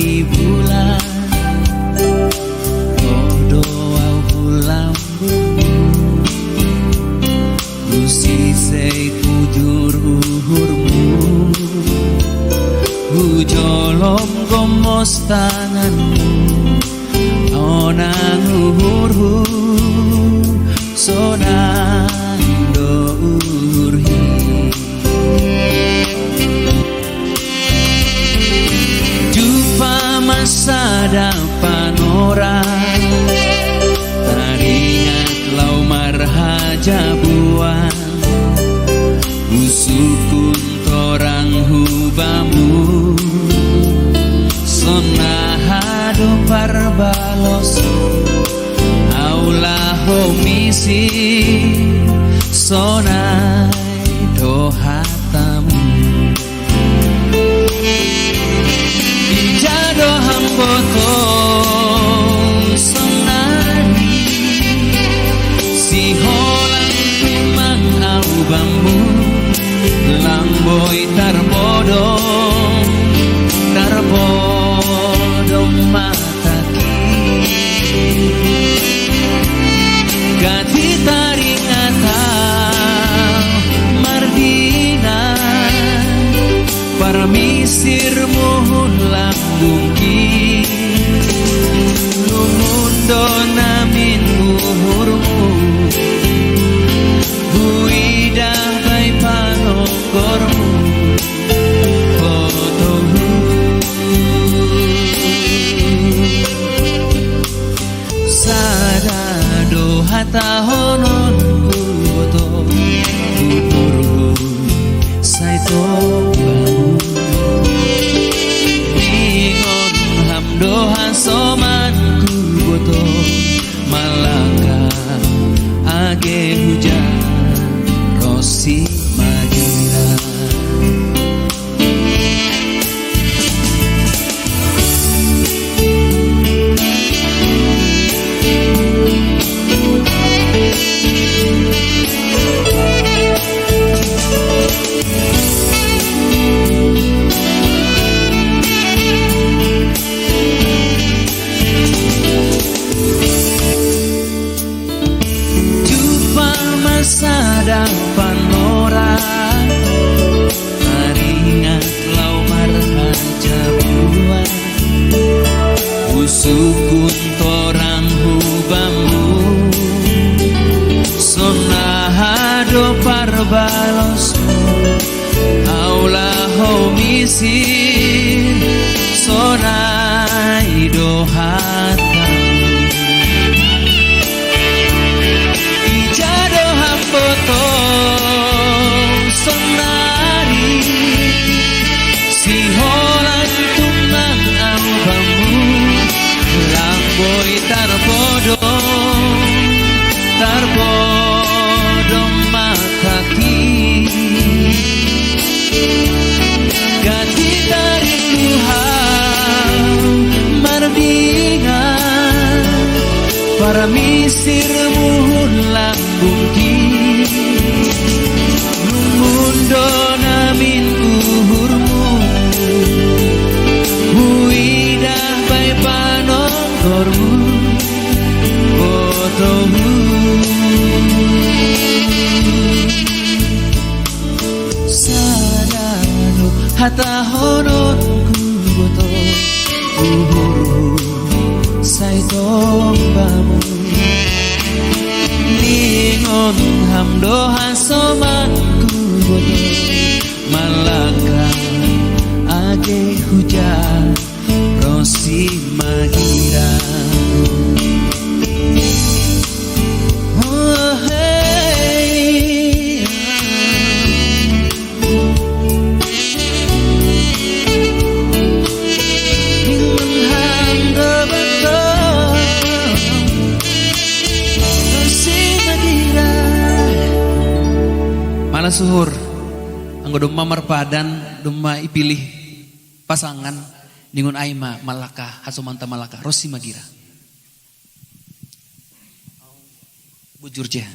di bulan doa bulan usisei kujur uhurmu hujolom gomos tanganmu onang uhurhu sonando urhi jumpa masa depan orang teringat lau marhaja buang usukun torang hubamu sonahado parbalos aula homisi sonai dohatamu ijado hamboto sonani si holang memang aubamu lamboy tarbodong mataki gati taringatau mardina parmisir mohon lambungki lumundo namin uhurmu huidah bay panongkormu fotomu sadado hatahonon kuboto uhurmu saitobamu ingon hamdohan soman kuboto malaka age hujan rosi magira depan orang teringat lau marhaja buang usukun torang hubamu sonahado parbalos aula homisi sonai dohatamu ijado hamboto sonari si holang tumang aubamu lamboy tarbodong mataki gati dari Tuhan mardingan para misir muhun lambungki mundo namin uhurmu huidah bay panongkormu fotomu sadano hatahonon kuboto uhurmu saitobamu ningon hamdohan soman kuboto malaka age hujan rosi magira oh hey ningon hamdo betul rosi magira malah suhur anggo domma marpadan domma ipilih pasangan ningun aima malaka hasomanta malaka rosi magira bujur jah